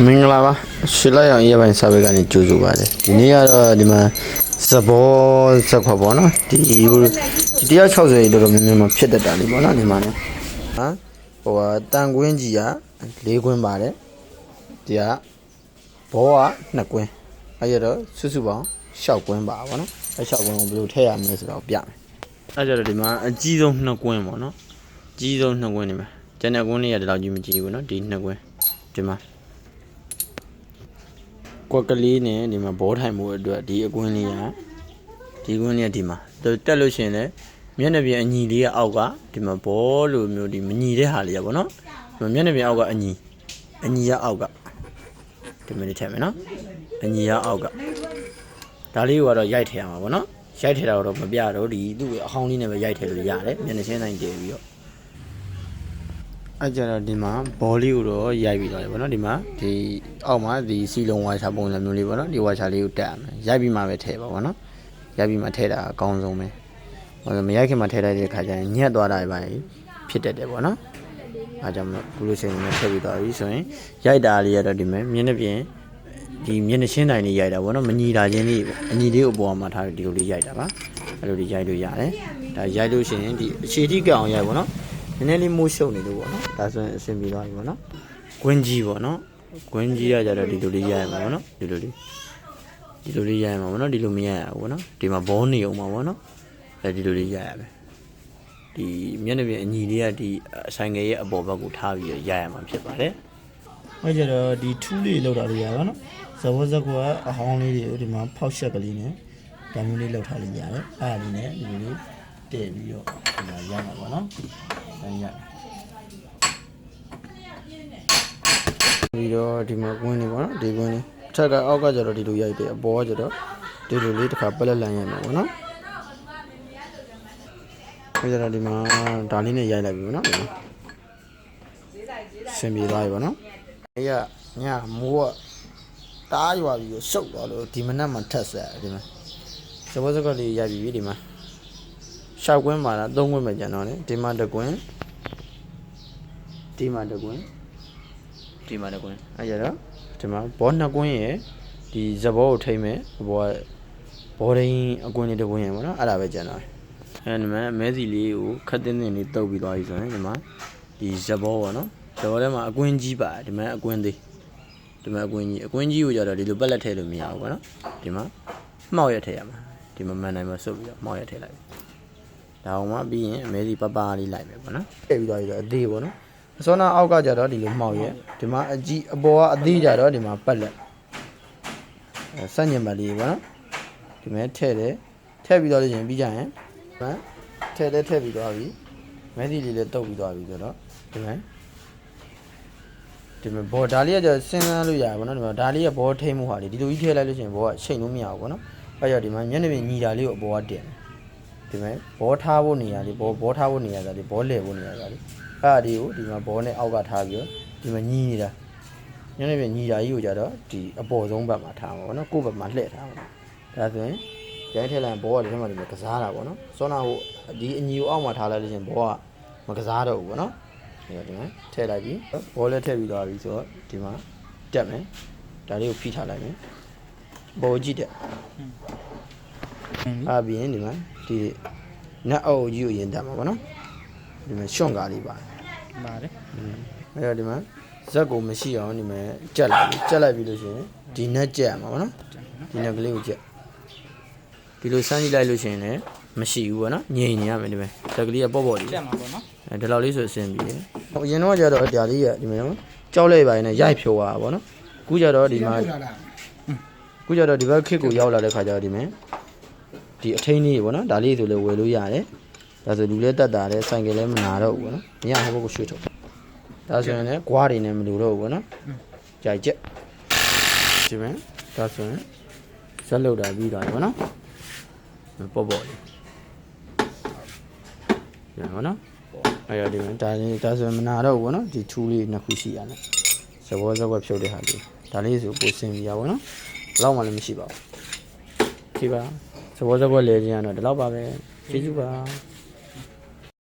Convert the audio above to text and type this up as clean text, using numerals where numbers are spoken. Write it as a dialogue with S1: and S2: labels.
S1: မင်္ဂလာပါရှစ်လိုက်အောင်ရေးပိုင်းစာပေကနေကြိုးဆိုပါတယ်ဒီနေ့ကတော့ဒီမှာစဘောစက်ခွက်ပေါ့နော်ဒီ160တော်တော်များများမှာဖြစ်တတ်တာလေးပေါ့နော်ဒီမှာနော်ဟိုတန်ကွင်းကြီးက4ကွင်းပါတယ်ဒီကဘောက2ကွင်းအဲ့ရတော့စုစုပေါင်း6ကွင်းပါပေါ့နော်အဲ့6ကွင်းကိုဘယ်လိုထည့်ရမလဲဆိုတော့ပြမယ်အဲ့ကြတော့ဒီမှာအကြီးဆုံး2ကွင်းပေါ့နော်အကြီးဆုံး2ကွင်းနေမှာကျန်တဲ့ကွင်းတွေကဒီလောက်ကြီးမကြီးဘူးနော်ဒီ2ကွင်းဒီမှာကွက်ကလေးနဲ့ဒီမှာဘောထိုင်မှုအတွက်ဒီအကွင်းလေးကဒီကွင်းလေးကဒီမှာတက်လို့ရှိရင်လည်းမျက်နှာပြင်အညီလေးကအောက်ကဒီမှာဘောလိုမျိုးဒီမညီတဲ့ဟာလေးရပါတော့မျက်နှာပြင်အောက်ကအညီကအောက်ကဒီမလေးထည့်မယ်နော်အညီကအောက်ကဒါလေးကတော့ရိုက်ထည့်ရမှာပေါ့နော်ရိုက်ထည့်တာတော့မပြတော့ဒီသူ့အဟောင်းလေးနဲ့ပဲရိုက်ထည့်လို့ရတယ်မျက်နှာချင်းတိုင်းတည်ပြီးတော့အဲ့ကြတော့ဒီမှာဘောလေးကိုတော့ရိုက်ပြီးတော့လေပေါ့နော်ဒီမှာဒီအောက်မှာဒီစီလုံးဝါချပုံစံမျိုးလေးပေါ့နော်ဒီဝါချလေးကိုတက်ရမယ်ရိုက်ပြီးမှပဲထည့်ပါပေါ့နော်ရိုက်ပြီးမှထည့်တာအကောင်းဆုံးပဲဟိုမရိုက်ခင်မှာထည့်လိုက်တဲ့ခါကျရင်ညက်သွားတာပဲဖြစ်တတ်တယ်ပေါ့နော်အားကြောင့်မလို့ဘူးလို့ရှိရင်ထည့်ပြီးသွားပြီဆိုရင်ရိုက်တာလေးရတော့ဒီမဲ့မျက်နှာပြင်ဒီမျက်နှာချင်းတိုင်းလေးရိုက်တာပေါ့နော်မညီတာချင်းလေးပေါ့အညီလေးကိုပေါ်မှာထားပြီးဒီလိုလေးရိုက်တာပါအဲ့လိုလေးရိုက်လို့ရတယ်ဒါရိုက်လို့ရှိရင်ဒီအခြေထိကအောင်ရိုက်ပေါ့နော်နည်းနည်းလေးမိုးရှုပ်နေလို့ပေါ့နော်ဒါဆိုရင်အဆင်ပြေသွားပြီပေါ့နော်ကွင်းကြီးပေါ့နော်ကွင်းကြီးရကြတော့ဒီလိုလေးရရမှာပေါ့နော်ဒီလိုလေးရရမှာပေါ့နော်ဒီလိုမရရဘူးပေါ့နော်ဒီမှာဘောနေအောင်ပါပေါ့နော်အဲဒီလိုလေးရရပဲဒီမျက်နှာပြင်အညီလေးကဒီဆိုင်ငယ်ရဲ့အပေါ်ဘက်ကိုထားပြီးရရမှာဖြစ်ပါတယ်အဲ့ကြတော့ဒီထူးလေးလောက်တာလေးရပါနော်ဇဘောဇက်ကအဟောင်းလေးတွေဒီမှာဖောက်ရှက်ကလေးနဲ့ဒါမျိုးလေးလောက်ထားလို့ရတယ်အဲ့ဒါလေးနဲ့ဒီလိုလေးတည့်ပြီးတော့ဒီမှာရမှာပေါ့နော်ရပြီးတော့ဒီမှာကွင်းနေပေါ့နော်ဒီကွင်းလေးအထက်ကအောက်ကကျတော့ဒီလိုရိုက်တယ်အပေါ်ကကျတော့ဒီလိုလေးတစ်ခါပလက်လန်ရိုက်မှာပေါ့နော်အဲကျတော့ဒီမှာဒါလေးနဲ့ရိုက်လိုက်ပြီပေါ့နော်ဆင်ပြေသွားပြီပေါ့နော်အဲ့ရညမိုးကတားရွာပြီးစုပ်သွားလို့ဒီမနက်မှထက်ဆက်ဒီမှာစဘောစကလေးရိုက်ပြီးဒီမှာ6ကွင်းပါလား3ကွင်းပဲကျန်တော့လေဒီမှာ1ကွင်းဒီမှာ1ကွင်းအဲ့ကြတော့ဒီမှာဘော2ကွင်းရယ်ဒီဇဘောကိုထိမ့်မယ်ဘောရင်းအကွင်းလေး1ကွင်းရယ်ပေါ့နော်အဲ့ဒါပဲကျန်တော့အဲဒီမှာမဲစီလေးကိုခက်တင်းတင်းလေးတုပ်ပြီးသွားပြီဆိုရင်ဒီမှာဒီဇဘောပေါ့နော်ဇဘောထဲမှာအကွင်းကြီးပါဒီမှာအကွင်းသေးဒီမှာအကွင်းကြီးကိုကြတော့ဒီလိုပက်လက်ထည့်လို့မရဘူးပေါ့နော်ဒီမှာမှောက်ရထည့်ရမှာဒီမှာမှန်တိုင်းမှာစုပ်ပြီးတော့မှောက်ရထည့်လိုက်ဒါအောင်မှပြီးရင်အမဲစီပပလေးလိုက်မယ်ပေါ့နော်ထည့်ပြီးသွားပြီတော့အသေးပေါ့နော်အစောနာအောက်ကကြတော့ဒီလိုမှောက်ရဲဒီမှာအကြီးအပေါ်ကအသေးကြတော့ဒီမှာပက်လက်စက်ညင်ပတ်လေးပေါ့နော်ဒီမှာထည့်တယ်ထည့်ပြီးတော့လည်းပြီးကြရင်ထည့်ပြီးသွားပြီမဲစီလေးလည်းတုပ်ပြီးသွားပြီဆိုတော့ဒီမှာဘောဒါလေးကကျစဉ်းစားလို့ရပါဘောနော်ဒီမှာဒါလေးကဘောထိမ့်မှုဟာလေဒီလိုကြီးထည့်လိုက်လို့ရှိရင်ဘောကချိန်လို့မရဘူးပေါ့နော်အဲ့ကြောင့်ဒီမှာမျက်နှာပြင်ညီတာလေးကိုအပေါ်ကတင်ဒီမှာဘောထားဖို့နေရာလေးဘောထားဖို့နေရာလေးဘောလဲဖို့နေရာလေးအဲ့ဒါဒီကိုဒီမှာဘောနဲ့အောက်ကထားပြီးတော့ဒီမှာညီနေတာညနေပြင်ညီတာကြီးကိုကြတော့ဒီအပေါ်ဆုံးဘက်မှာထားမှာပေါ့နော်ကိုယ့်ဘက်မှာလှည့်ထားမှာဒါဆိုရင်ရိုက်ထည့်လိုက်ဘောကဒီထဲမှာဒီမှာကစားတာပေါ့နော်စောနာဟိုဒီအညီကိုအောက်မှာထားလိုက်လို့ရှင်ဘောကမကစားတော့ဘူးပေါ့နော်အဲ့ဒီမှာထည့်လိုက်ပြီးဘောလည်းထည့်ပြီးသွားပြီဆိုတော့ဒီမှာတက်မယ်ဒါလေးကိုဖိထားလိုက်မယ်ဘောကြည့်တဲ့အားပြီးရင်ဒီမှာဒီနတ်အုပ်ကြီးကိုရင်တက်မှာပေါ့နော်ဒီမှာရှွန့်ကားလေးပါတယ်အဲ့တော့ဒီမှာဇက်ကိုမရှိအောင်ဒီမှာကြက်လိုက်ပြီးလို့ရှိရင်ဒီနက်ကြက်ရမှာပေါ့နော်ဒီနက်ကလေးကိုကြက်ဒီလိုစမ်းကြည့်လိုက်လို့ရှိရင်လည်းမရှိဘူးပေါ့နော်ငြိမ်နေရမယ်ဒီမှာဇက်ကလေးကပေါ့လေးကြက်မှာပေါ့နော်ဒီလောက်လေးဆိုအဆင်ပြေတယ်ဟိုအရင်တော့ကျတော့အတရားလေးကဒီမှာကြောက်လိုက်ပါရင်လည်းရိုက်ဖြိုးသွားတာပေါ့နော်အခုကျတော့ဒီမှာအခုကျတော့ဒီဘက်ခစ်ကိုရောက်လာတဲ့ခါကျတော့ဒီမှာဒီအထိန်းလေးပေါ့နော်ဒါလေးဆိုလည်းဝယ်လို့ရတယ်ဒါဆိုလူလည်းတက်တာလည်းဆိုင်ကလည်းမနာတော့ဘူးပေါ့နော်ညဟိုဘက်ကိုရွှေ့ထုတ်ဒါဆိုရင်လည်းဂွားတွေနဲ့မလူတော့ဘူးပေါ့နော်ကြိုက်ချက်ဒီမှာဒါဆိုရင်ဇက်လောက်တာပြီးသွားပြီပေါ့နော်ပေါ့လေးရပါတော့အဲ့ရဒီမှာဒါဆိုရင်မနာတော့ဘူးပေါ့နော်ဒီထူးလေးနှစ်ခုရှိရတယ်ဇဘောဇက်ွက်ဖြုတ်တဲ့ဟာလေးဒါလေးဆိုပိုစင်ပြရပါတော့ဘယ်တော့မှလည်းမရှိပါဘူးဒီပါဇဘောဇက်ွက်လဲခြင်းကတော့ဒီလောက်ပါပဲကျေးဇူးပါ